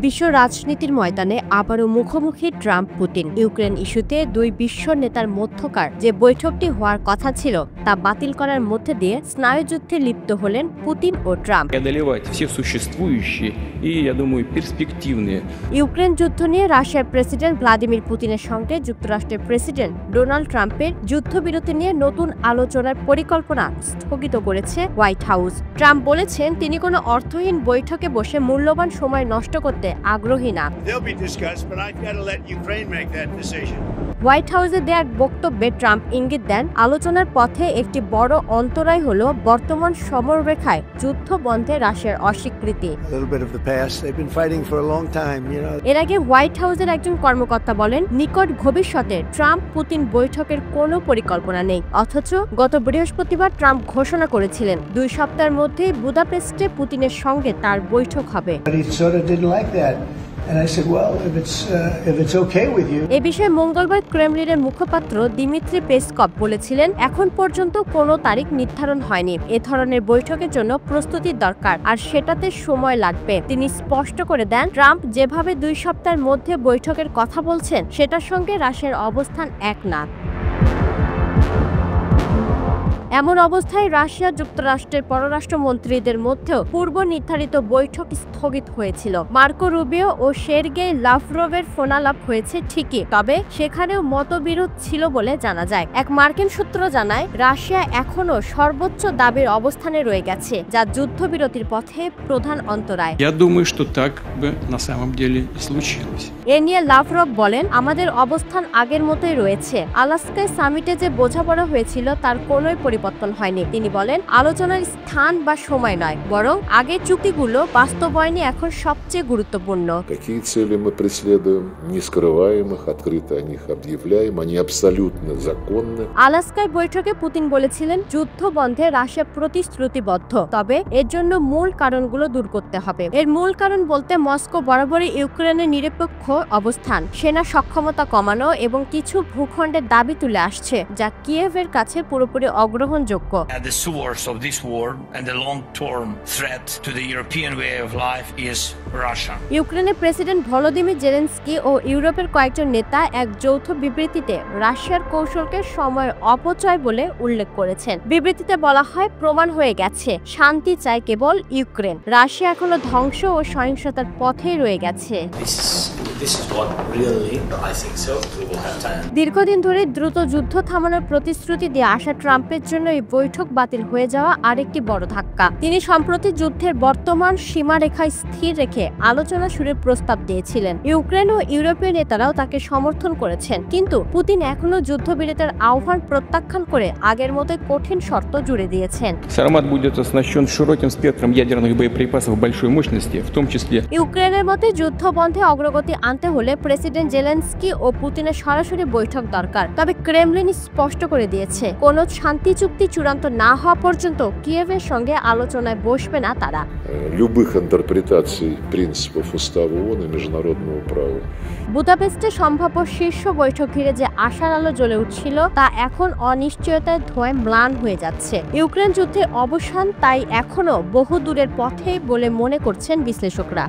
বিশ্ব রাজনীতির ময়দানে আবারও মুখোমুখি ট্রাম্প পুতিন। ইউক্রেন ইস্যুতে দুই বিশ্ব নেতার মধ্যকার যে বৈঠকটি হওয়ার কথা ছিল তা বাতিল করার মধ্যে দিয়ে স্নায়ুযুদ্ধে লিপ্ত হলেন পুতিন ও ট্রাম্প। ইউক্রেন যুদ্ধ নিয়ে রাশিয়ার প্রেসিডেন্ট ভ্লাদিমির পুতিনের সঙ্গে যুক্তরাষ্ট্রের প্রেসিডেন্ট ডোনাল্ড ট্রাম্পের যুদ্ধবিরতি নিয়ে নতুন আলোচনার পরিকল্পনা স্থগিত করেছে হোয়াইট হাউস। ট্রাম্প বলেছেন তিনি কোনো অর্থহীন বৈঠকে বসে মূল্যবান সময় নষ্ট করতে আগ্রহী না। হোয়াইট হাউসে দেয়া এক বক্তব্যে ট্রাম্প ইঙ্গিত দেন আলোচনার পথে একটি বড় অন্তরায় হলো বর্তমান সমররেখায় যুদ্ধ বন্ধে রাশিয়ার অস্বীকৃতি। এর আগে হোয়াইট হাউসের একজন কর্মকর্তা বলেন নিকট ভবিষ্যতে ট্রাম্প পুতিন বৈঠকের কোনো পরিকল্পনা নেই। অথচ গত বৃহস্পতিবার ট্রাম্প ঘোষণা করেছিলেন 2 সপ্তাহের মধ্যেই বুদাপেস্টে পুতিনের সঙ্গে তার বৈঠক হবে। এ বিষয়ে মঙ্গলবার ক্রেমলিনের মুখপাত্র দিমিত্রি পেসকভ বলেছিলেন এখন পর্যন্ত কোনো তারিখ নির্ধারণ হয়নি। এ ধরনের বৈঠকের জন্য প্রস্তুতির দরকার আর সেটাতে সময় লাগবে। তিনি স্পষ্ট করে দেন ট্রাম্প যেভাবে 2 সপ্তাহের মধ্যে বৈঠকের কথা বলছেন সেটার সঙ্গে রাশিয়ার অবস্থান এক না। এমন অবস্থায় রাশিয়া যুক্তরাষ্ট্রের পররাষ্ট্রমন্ত্রীদের মধ্যেও পূর্ব নির্ধারিত বৈঠক স্থগিত হয়েছিল। মার্কো রুবিও ও সের্গেই লাভরভের ফোনালাপ হয়েছে ঠিকই, তবে সেখানেও মতবিরোধ ছিল বলে জানা যায়। এক মার্কিন সূত্র জানায় রাশিয়া এখনো সর্বোচ্চ দাবির অবস্থানে রয়ে গেছে, যা যুদ্ধবিরতির পথে প্রধান অন্তরায়। এ নিয়ে লাভরভ বলেন আমাদের অবস্থান আগের মতোই রয়েছে। আলাস্কায় সামিটে যে বোঝাপড়া হয়েছিল তার কোনোই পরিবর্তন হয়নি। তিনি বলেন আলোচনার স্থান বা সময় নয়, বরং আগের চুক্তিগুলো বাস্তবায়নই এখন সবচেয়ে গুরুত্বপূর্ণ। আলাস্কায় বৈঠকে পুতিন বলেছিলেন যুদ্ধ বন্ধে রাশিয়া প্রতিশ্রুতিবদ্ধ, তবে এর জন্য মূল কারণগুলো দূর করতে হবে। এর মূল কারণ বলতে মস্কো বরাবরই ইউক্রেনের নিরপেক্ষ অবস্থান, সেনা সক্ষমতা কমানো এবং কিছু ভূখণ্ডের দাবি তুলে আসছে যা কিয়েভের কাছে পুরোপুরি অগ্রহণযোগ্য। ইউক্রেনের প্রেসিডেন্ট ভলোদিমির জেলেনস্কি ও ইউরোপের কয়েকজন নেতা এক যৌথ বিবৃতিতে রাশিয়ার কৌশলকে সময়ের অপচয় বলে উল্লেখ করেছেন। বিবৃতিতে বলা হয় প্রমাণ হয়ে গেছে শান্তি চায় কেবল ইউক্রেন, রাশিয়া এখনো ধ্বংস ও সহিংসতার পথেই রয়ে গেছে। দীর্ঘদিন ধরে দ্রুত যুদ্ধ থামানোর প্রতিশ্রুতি দিয়ে আসা ট্রাম্পের জন্য এই বৈঠক বাতিল হয়ে যাওয়া আরেকটি বড় ধাক্কা। তিনি সম্প্রতি যুদ্ধের বর্তমান সীমারেখায় স্থির রেখে আলোচনা শুরুর প্রস্তাব দিয়েছিলেন। ইউক্রেন ও ইউরোপীয় নেতারাও তাকে সমর্থন করেছেন, কিন্তু পুতিন এখনো যুদ্ধবিরতির আহ্বান প্রত্যাখ্যান করে আগের মতো কঠিন শর্ত জুড়ে দিয়েছেন। ইউক্রেনের মতে যুদ্ধ বন্ধে অগ্রগতি আনতে হলে প্রেসিডেন্ট জেলেনস্কি ও পুতিনের সরাসরি বৈঠক দরকার। তবে ক্রেমলিন স্পষ্ট করে দিয়েছে কোনো শান্তি চুক্তি চূড়ান্ত না হওয়া পর্যন্ত কিয়েভের সঙ্গে আলোচনায় বসবে না তারা। বুদাপেস্টে সম্ভাব্য শীর্ষ বৈঠক ঘিরে যে আশার আলো জ্বলে উঠছিল তা এখন অনিশ্চয়তায় ধোঁয়ায় ম্লান হয়ে যাচ্ছে। ইউক্রেন যুদ্ধের অবসান তাই এখনো বহু দূরের পথে বলে মনে করছেন বিশ্লেষকরা।